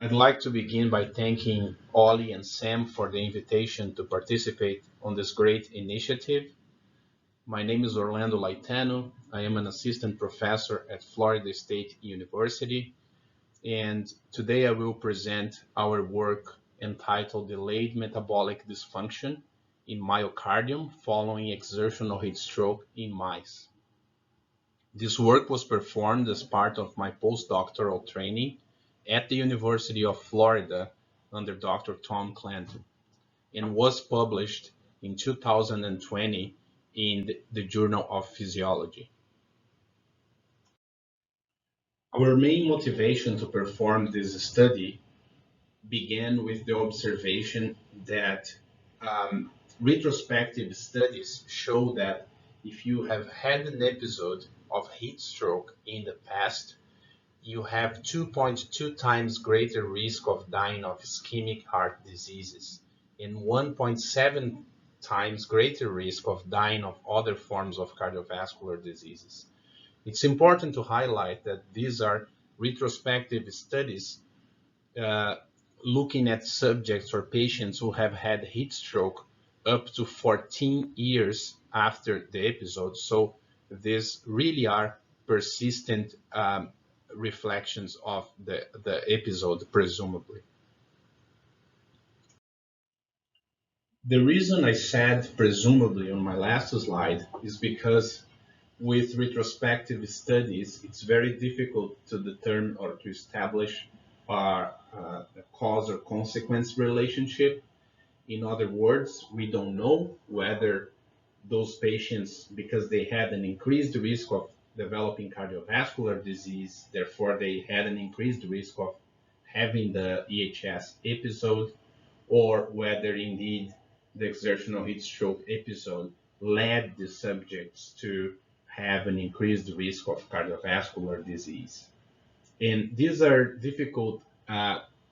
I'd like to begin by thanking Ollie and Sam for the invitation to participate on this great initiative. My name is Orlando Laitano. I am an assistant professor at Florida State University, and today I will present our work entitled Delayed Metabolic Dysfunction in Myocardium Following Exertional Heat Stroke in Mice. This work was performed as part of my postdoctoral training at the University of Florida under Dr. Tom Clanton and was published in 2020 in the Journal of Physiology. Our main motivation to perform this study began with the observation that retrospective studies show that if you have had an episode of heat stroke in the past, you have 2.2 times greater risk of dying of ischemic heart diseases and 1.7 times greater risk of dying of other forms of cardiovascular diseases. It's important to highlight that these are retrospective studies uh, looking at subjects or patients who have had heat stroke up to 14 years after the episode. So these really are persistent reflections of the episode, presumably. The reason I said presumably on my last slide is because with retrospective studies, it's very difficult to determine or to establish a cause or consequence relationship. In other words, we don't know whether those patients, because they had an increased risk of developing cardiovascular disease, therefore they had an increased risk of having the EHS episode, or whether indeed the exertional heat stroke episode led the subjects to have an increased risk of cardiovascular disease. And these are difficult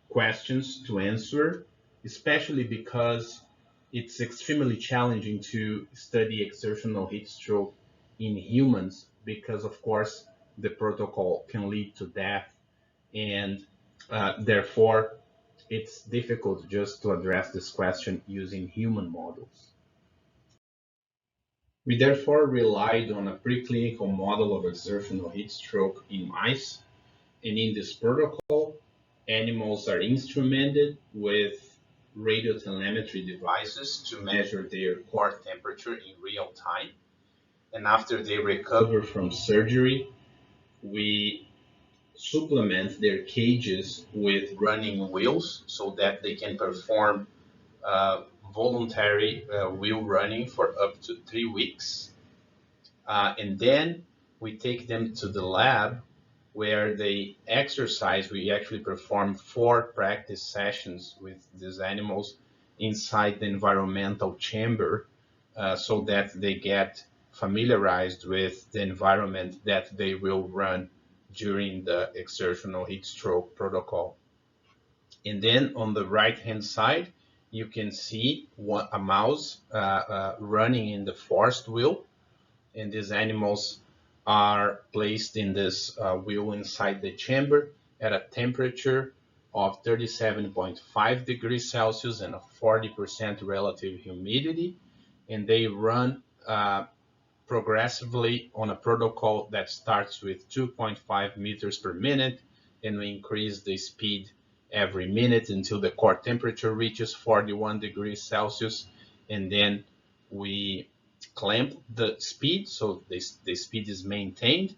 questions to answer, especially because it's extremely challenging to study exertional heat stroke in humans because, of course, the protocol can lead to death, and therefore it's difficult just to address this question using human models. We therefore relied on a preclinical model of exertional heat stroke in mice, and in this protocol, animals are instrumented with radiotelemetry devices to measure their core temperature in real time. And after they recover from surgery, we supplement their cages with running wheels so that they can perform uh, voluntary wheel running for up to 3 weeks. And then we take them to the lab where they exercise. We actually perform 4 practice sessions with these animals inside the environmental chamber so that they get familiarized with the environment that they will run during the exertional heat stroke protocol. And then on the right hand side, you can see a mouse running in the forced wheel, and these animals are placed in this wheel inside the chamber at a temperature of 37.5 degrees Celsius and a 40% relative humidity, and they run progressively on a protocol that starts with 2.5 meters per minute, and we increase the speed every minute until the core temperature reaches 41 degrees Celsius, and then we clamp the speed so the speed is maintained,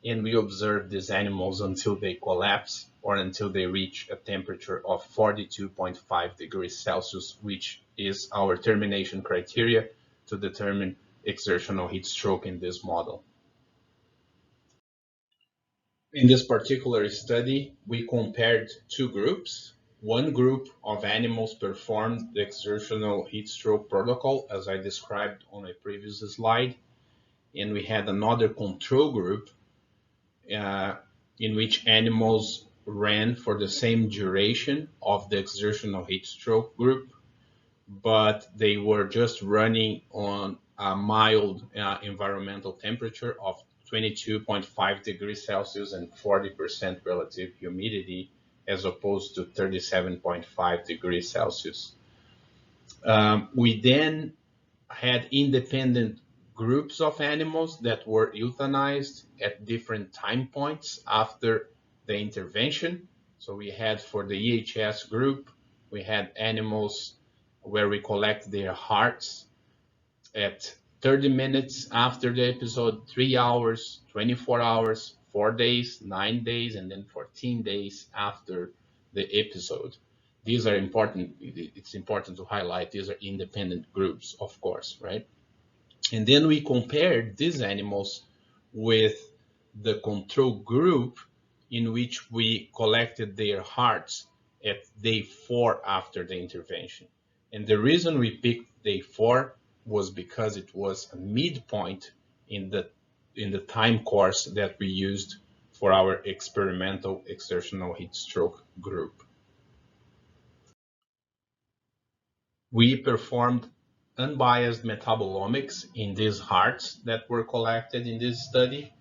and we observe these animals until they collapse or until they reach a temperature of 42.5 degrees Celsius, which is our termination criteria to determine exertional heat stroke in this model. In this particular study, we compared 2 groups. One group of animals performed the exertional heat stroke protocol, as I described on a previous slide, and we had another control group uh, in which animals ran for the same duration of the exertional heat stroke group, but they were just running on a mild environmental temperature of 22.5 degrees Celsius and 40% relative humidity as opposed to 37.5 degrees Celsius. We then had independent groups of animals that were euthanized at different time points after the intervention. So we had for the EHS group, we had animals where we collect their hearts at 30 minutes after the episode, 3 hours, 24 hours, 4 days, 9 days, and then 14 days after the episode. These are important. It's important to highlight these are independent groups, of course, right? And then we compared these animals with the control group in which we collected their hearts at day 4 after the intervention. And the reason we picked day 4 was because it was a midpoint in the time course that we used for our experimental exertional heat stroke group. We performed unbiased metabolomics in these hearts that were collected in this study.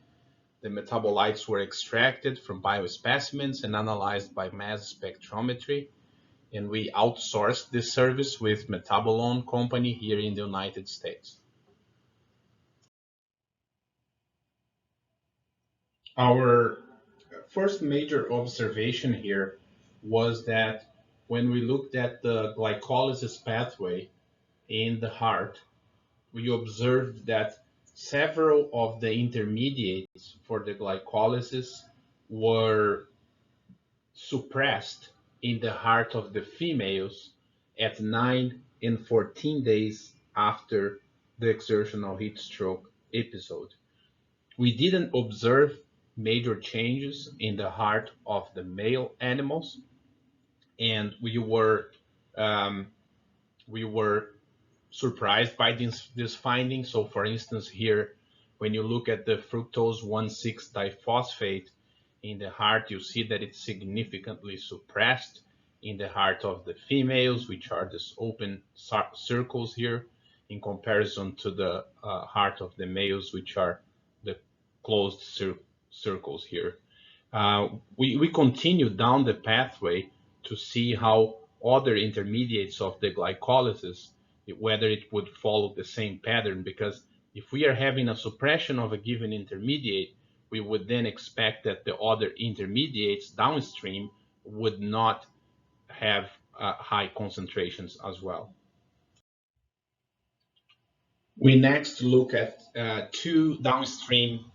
The metabolites were extracted from biospecimens and analyzed by mass spectrometry, and we outsourced this service with Metabolon company here in the United States. Our first major observation here was that when we looked at the glycolysis pathway in the heart, we observed that several of the intermediates for the glycolysis were suppressed in the heart of the females at 9 and 14 days after the exertional heat stroke episode. We didn't observe major changes in the heart of the male animals, and um, we were surprised by this finding. So, for instance, here, when you look at the fructose 1,6 diphosphate in the heart, you see that it's significantly suppressed in the heart of the females, which are these open circles here, in comparison to the heart of the males, which are the closed circles here. We continue down the pathway to see how other intermediates of the glycolysis, whether it would follow the same pattern, because if we are having a suppression of a given intermediate, we would then expect that the other intermediates downstream would not have high concentrations as well. We next look at two downstream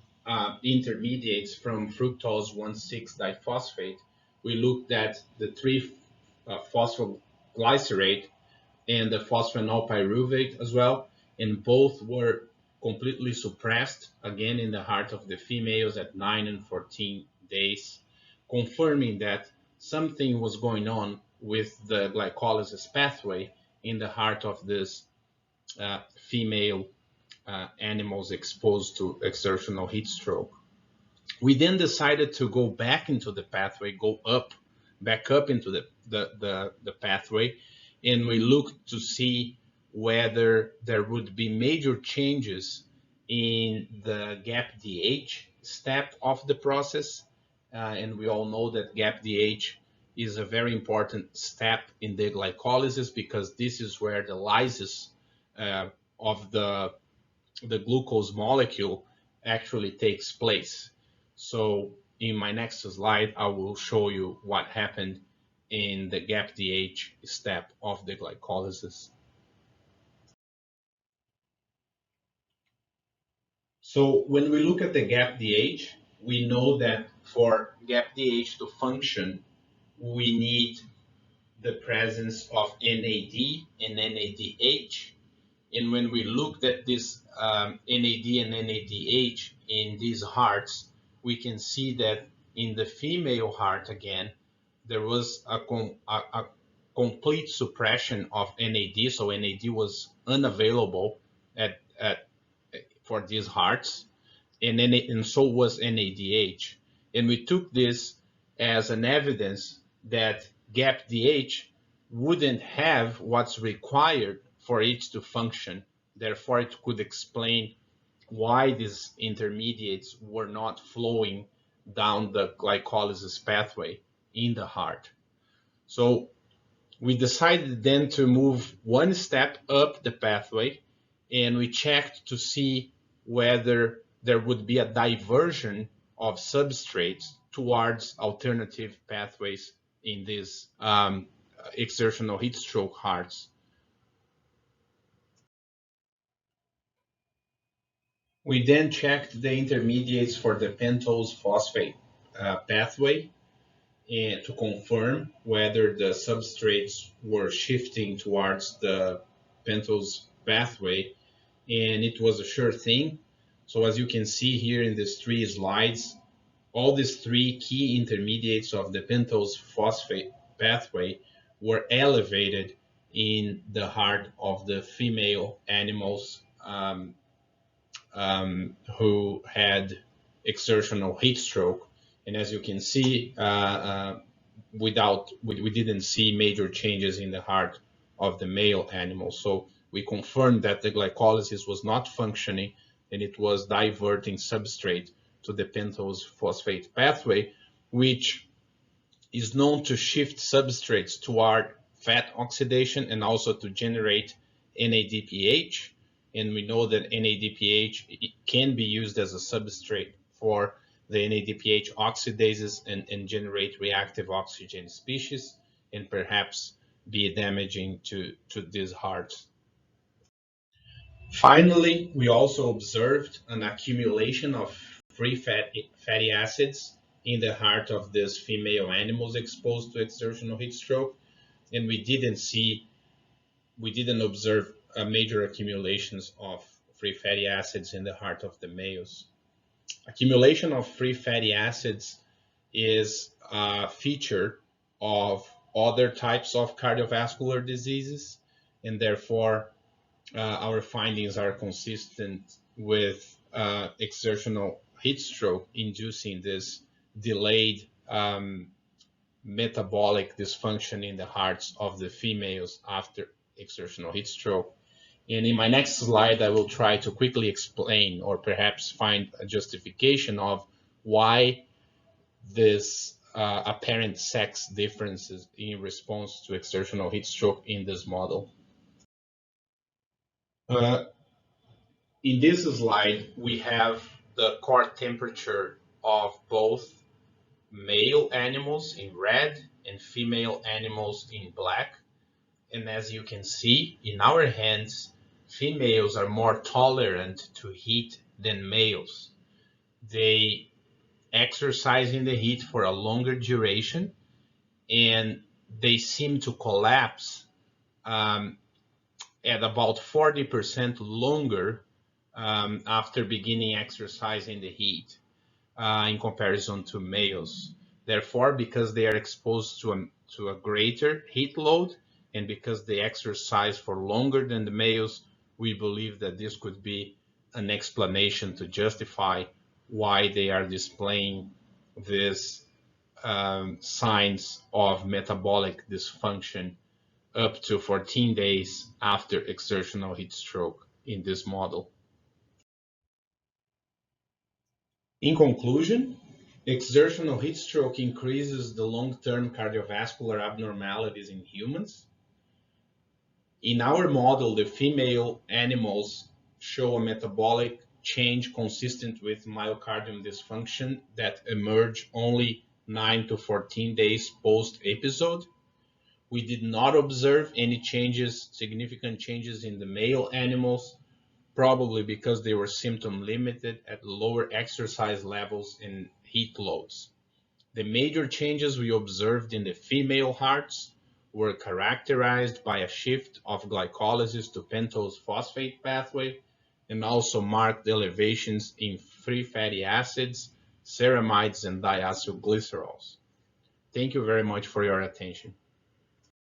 intermediates from fructose 1,6 diphosphate. We looked at the 3-phosphoglycerate and the phosphanol pyruvate as well, and both were completely suppressed again in the heart of the females at 9 and 14 days, confirming that something was going on with the glycolysis pathway in the heart of this female animals exposed to exertional heat stroke. We then decided to go back into the pathway, back up into the pathway, and we looked to see whether there would be major changes in the GAPDH step of the process. And we all know that GAPDH is a very important step in the glycolysis because this is where the lysis of the glucose molecule actually takes place. So in my next slide, I will show you what happened in the GAPDH step of the glycolysis. So when we look at the GAPDH, we know that for GAPDH to function, we need the presence of NAD and NADH. And when we looked at this NAD and NADH in these hearts, we can see that in the female heart again, there was a complete suppression of NAD. So NAD was unavailable for these hearts, and so was NADH. And we took this as an evidence that GAPDH wouldn't have what's required for it to function. Therefore, it could explain why these intermediates were not flowing down the glycolysis pathway in the heart. So we decided then to move one step up the pathway, and we checked to see whether there would be a diversion of substrates towards alternative pathways in these exertional heat stroke hearts. We then checked the intermediates for the pentose phosphate pathway and to confirm whether the substrates were shifting towards the pentose pathway, and it was a sure thing. So as you can see here in these three slides, all these three key intermediates of the pentose phosphate pathway were elevated in the heart of the female animals who had exertional heat stroke. And as you can see, we didn't see major changes in the heart of the male animal. So we confirmed that the glycolysis was not functioning and it was diverting substrate to the pentose phosphate pathway, which is known to shift substrates toward fat oxidation and also to generate NADPH. And we know that NADPH can be used as a substrate for the NADPH oxidases and generate reactive oxygen species and perhaps be damaging to these hearts. Finally, we also observed an accumulation of free fatty acids in the heart of these female animals exposed to exertional heat stroke, and we didn't observe major accumulations of free fatty acids in the heart of the males. Accumulation of free fatty acids is a feature of other types of cardiovascular diseases, and therefore our findings are consistent with exertional heat stroke inducing this delayed metabolic dysfunction in the hearts of the females after exertional heat stroke. And in my next slide, I will try to quickly explain or perhaps find a justification of why this apparent sex differences in response to exertional heat stroke in this model. Uh, In this slide, we have the core temperature of both male animals in red and female animals in black. And as you can see, in our hands, females are more tolerant to heat than males. They exercise in the heat for a longer duration, and they seem to collapse at about 40% longer after beginning exercise in the heat in comparison to males. Therefore, because they are exposed to a greater heat load and because they exercise for longer than the males, we believe that this could be an explanation to justify why they are displaying these signs of metabolic dysfunction up to 14 days after exertional heat stroke in this model. In conclusion, exertional heat stroke increases the long-term cardiovascular abnormalities in humans. In our model, the female animals show a metabolic change consistent with myocardium dysfunction that emerge only 9 to 14 days post-episode. We did not observe any significant changes in the male animals, probably because they were symptom limited at lower exercise levels and heat loads. The major changes we observed in the female hearts were characterized by a shift of glycolysis to pentose phosphate pathway and also marked elevations in free fatty acids, ceramides, and diacylglycerols. Thank you very much for your attention.